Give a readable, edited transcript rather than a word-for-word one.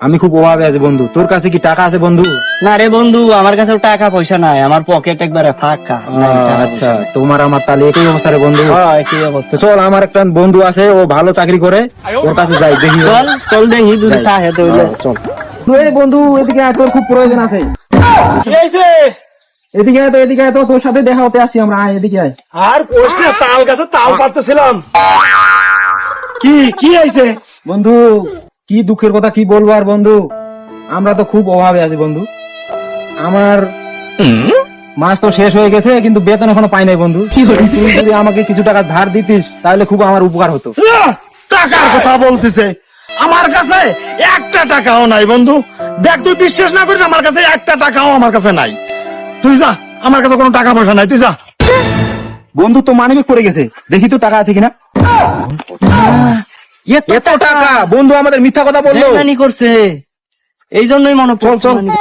আমি খুব অভাবে আছি বন্ধু। তোর কাছে কি টাকা আছে বন্ধু? না রে বন্ধু, আমার কাছেও টাকা পয়সা নাই, আমার পকেট একবারে ফাঁকা। নাই টাকা আচ্ছা, পয়সা নাই। তোমার আমার তাহলে একই অবস্থা রে বন্ধু। হ্যাঁ, একই অবস্থা। তো চল, আমার একটা বন্ধু আছে, ও ভালো চাকরি করে, ওর কাছে যাই দেখি। চল চল দেখি যদি যাই। থাকে তো হইলে। চল তুই এই বন্ধু এদিকে আয়, তোর খুব প্রয়োজন আছে। এদিকে আয় তো, এদিকে আয় তো, তোর সাথে দেখা হতে আসছি আমরা। আয় এদিকে আয়। আর কইছে তাল গাছে তাল পাড়তেছিলাম। কি কি হইছে? বন্ধু কি দুঃখের কথা কি বলবো আর বন্ধু, আমরা তো খুব অভাবে আছি বন্ধু। আমার মাস তো শেষ হয়ে গেছে, কিন্তু বেতন এখনো পাই নাই বন্ধু। তুই যদি আমাকে কিছু টাকা ধার দিতিস তাহলে খুব আমার উপকার হতো। টাকার কথা বলতেছে, আমার কাছে একটা টাকাও নাই বন্ধু। দেখ, তুই বিশ্বাস না করিস, আমার কাছে একটা টাকাও আমার কাছে নাই। তুই যা, আমার কাছে কোনো টাকা পয়সা নাই, তুই যা। বন্ধু তো মানিব্যাগ পড়ে গেছে, দেখি তো টাকা আছে কিনা। এত টাকা! বন্ধু আমাদের মিথ্যা কথা বললো। বেইমানি করছে, এই জন্যই মনে চল চল। পড়ছে।